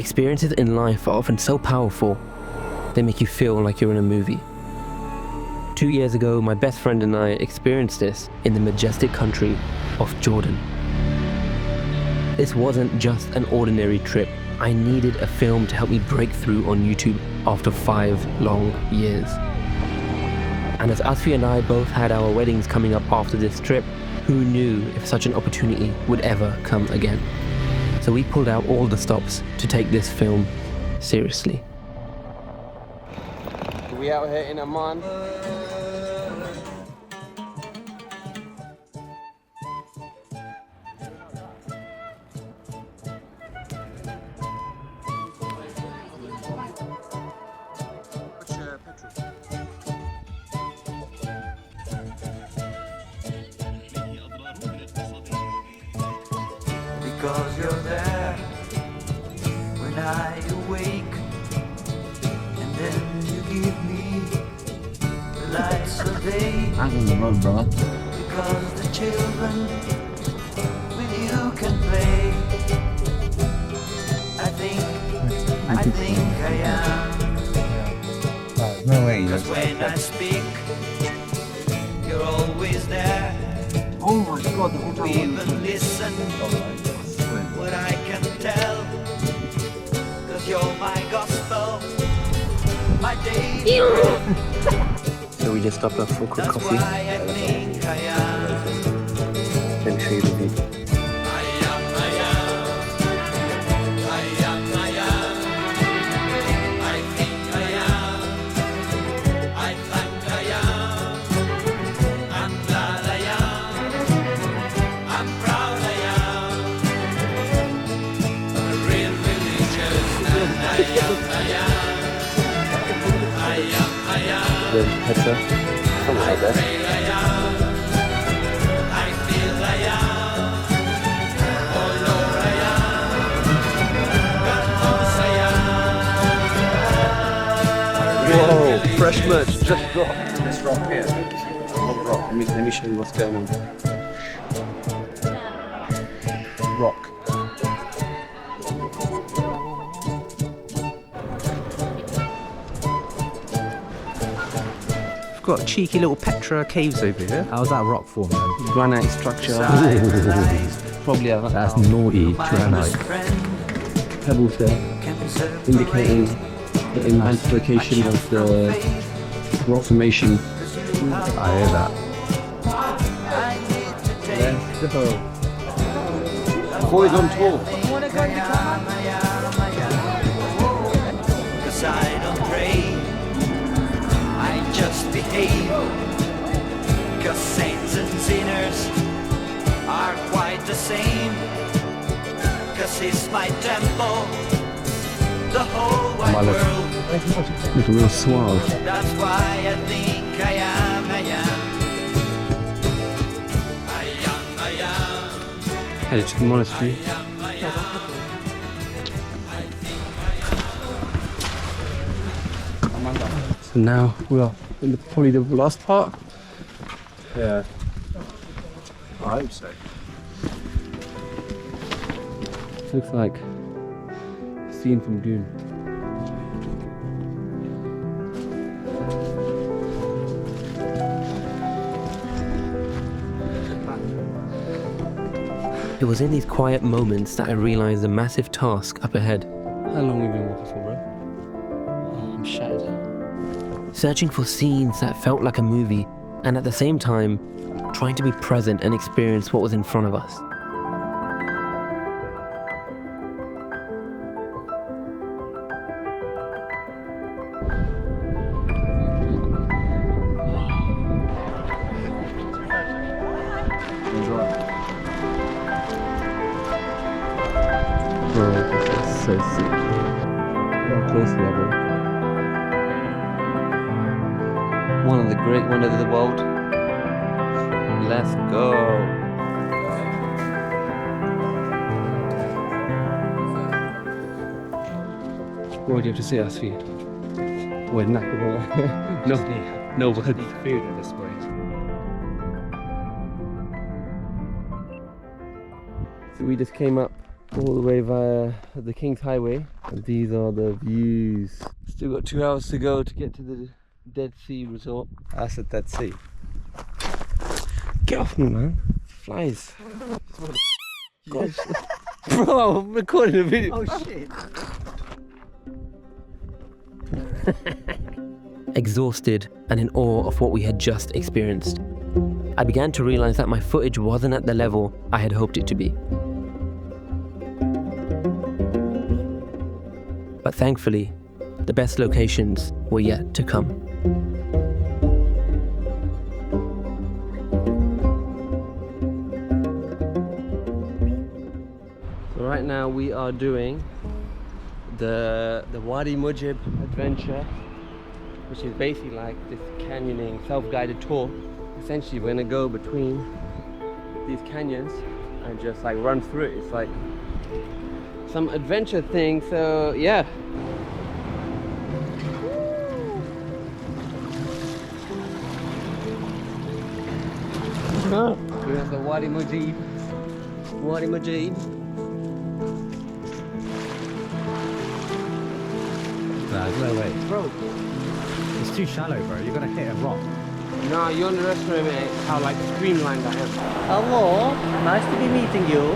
Experiences in life are often so powerful, they make you feel like you're in a movie. 2 years ago, my best friend and I experienced this in the majestic country of Jordan. This wasn't just an ordinary trip. I needed a film to help me break through on YouTube after 5 long years. And as Asfi and I both had our weddings coming up after this trip, who knew if such an opportunity would ever come again? So we pulled out all the stops to take this film seriously. We out here in Amman. Because you're there when I awake, and then you give me the lights of day. I'm on the road, bro. Because the children with you can play. I think I am. No way. Cause when I speak, you're always there. Oh my god, the whole To even listen what I can tell. Cause you're my gospel, my daily bread. So we just stopped off for a quick That's coffee. why I think I am. Let me show you the view. Petra. Something like that. Whoa, fresh merch just dropped. This rock here. One rock. Let me show you what's going on. Rock. Got cheeky little Petra caves over here. How's that rock form, man? Granite structure. Probably a That's naughty granite. pebbles there, indicating the intensification of the rock formation. I hear that. Let's go. Boys on tour. Cause I don't pray, I just behave. Cause saints and sinners are quite the same. Cause it's my temple, the whole wide world. Look real suave. That's why I think I am, I am. Hey, it's a monastery. So now we are in probably the last part. Yeah. I hope so. Looks like a scene from Dune. It was in these quiet moments that I realized the massive task up ahead. How long have we been walking for, bro? Oh, I'm shattered. Searching for scenes that felt like a movie, and at the same time, trying to be present and experience what was in front of us. Bro, this is so sick. Look how close we are, bro. One of the great wonders of the world. Let's go. What do you have to say, Asfi? We're knackered. No words. Food at this point. So we just came up all the way via the King's Highway, and these are the views. Still got 2 hours to go to get to the Dead Sea Resort. That's a Dead Sea. Get off me, man. Flies. Gosh. Bro, I'm recording a video. Oh shit. Exhausted and in awe of what we had just experienced, I began to realize that my footage wasn't at the level I had hoped it to be. But thankfully, the best locations were yet to come. So right now we are doing the Wadi Mujib adventure, which is basically like this canyoning self-guided tour. Essentially we're gonna go between these canyons and just like run through it. It's like some adventure thing, so yeah. We have the Wadi Mujib. Wadi Mujib. There's no way. Bro. It's too shallow, bro. You're gonna hit a rock. No, you underestimate how like streamlined I am. Hello, nice to be meeting you.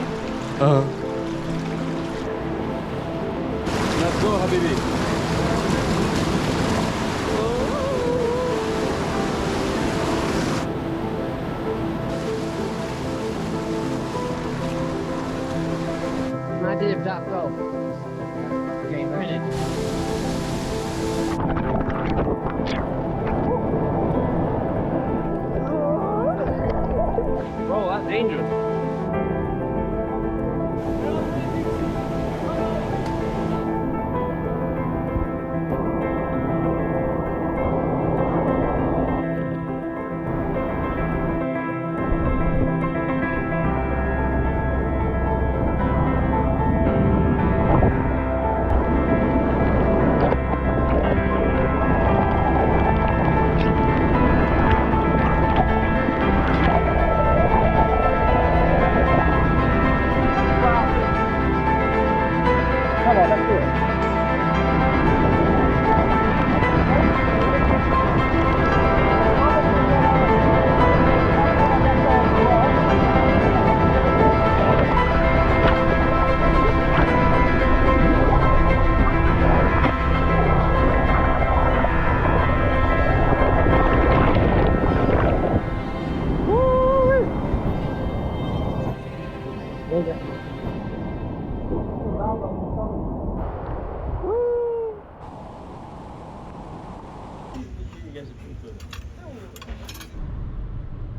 Let's go, Habibi. Idea of that, bro. Okay, ready. Bro, that's dangerous.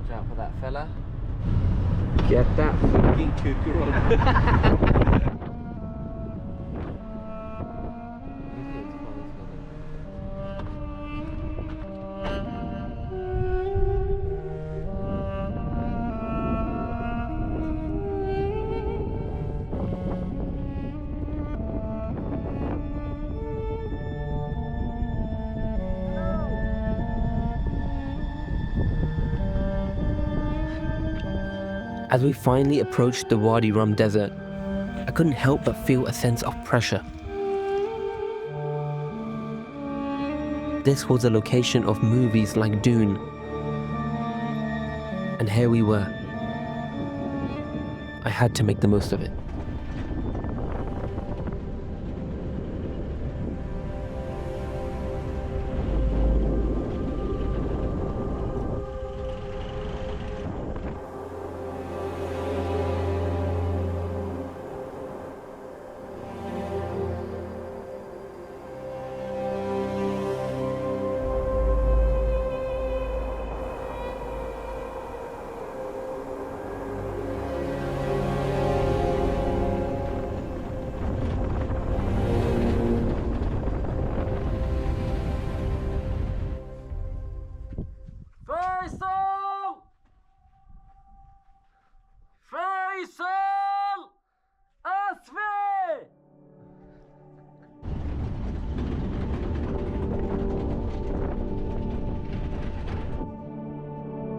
Watch out for that fella. Get that fucking cougar on. As we finally approached the Wadi Rum desert, I couldn't help but feel a sense of pressure. This was a location of movies like Dune. And here we were. I had to make the most of it.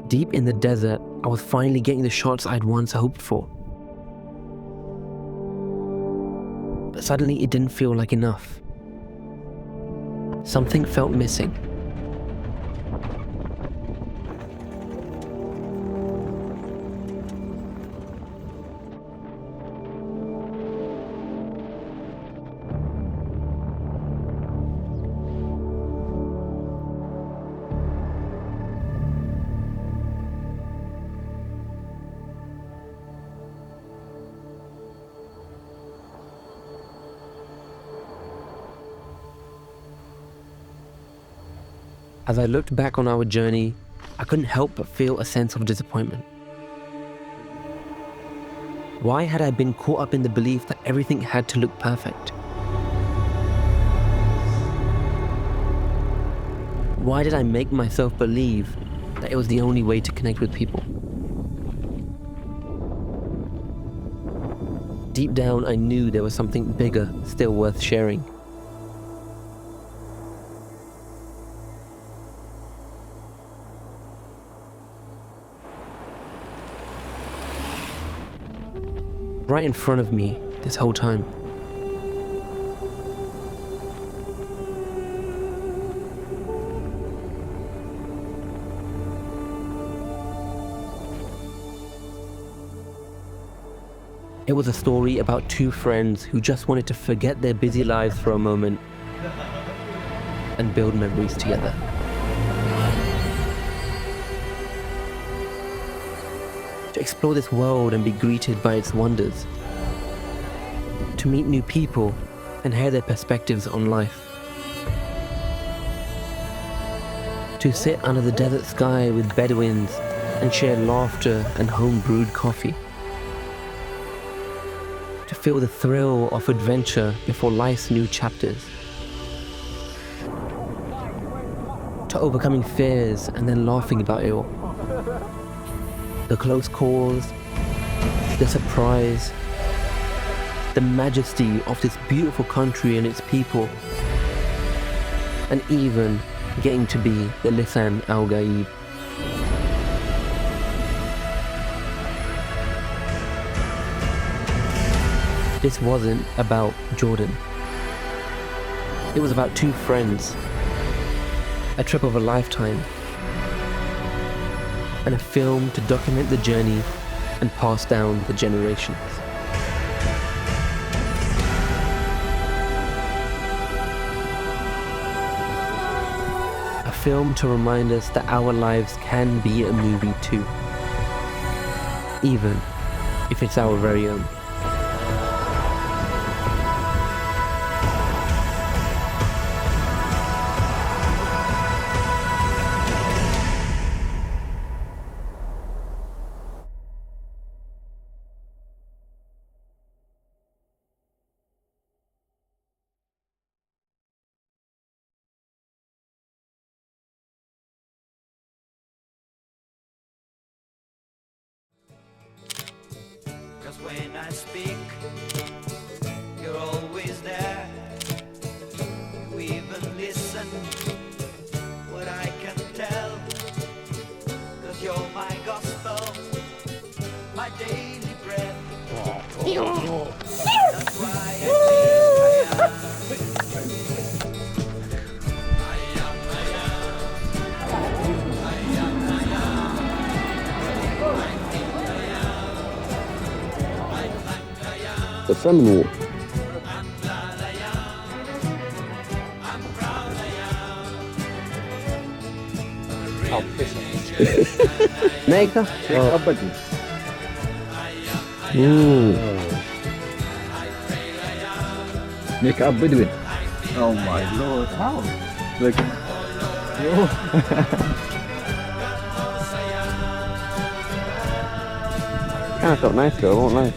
Deep in the desert, I was finally getting the shots I'd once hoped for. But suddenly it didn't feel like enough. Something felt missing. As I looked back on our journey, I couldn't help but feel a sense of disappointment. Why had I been caught up in the belief that everything had to look perfect? Why did I make myself believe that it was the only way to connect with people? Deep down, I knew there was something bigger still worth sharing. Right in front of me this whole time. It was a story about two friends who just wanted to forget their busy lives for a moment and build memories together. To explore this world and be greeted by its wonders. To meet new people and hear their perspectives on life. To sit under the desert sky with Bedouins and share laughter and home-brewed coffee. To feel the thrill of adventure before life's new chapters. To overcoming fears and then laughing about it all. The close calls, the surprise, the majesty of this beautiful country and its people, and even getting to be the Lisan Al Gaib. This wasn't about Jordan. It was about two friends, a trip of a lifetime, and a film to document the journey and pass down the generations. A film to remind us that our lives can be a movie too, even if it's our very own. When I speak, you're always there. You even listen what I can tell. 'Cause you're my gospel, my daily bread. That's why I The Seminole. Maker? Make up Bedouin. Oh my lord, how? Look. Kind of felt nice though, I won't lie.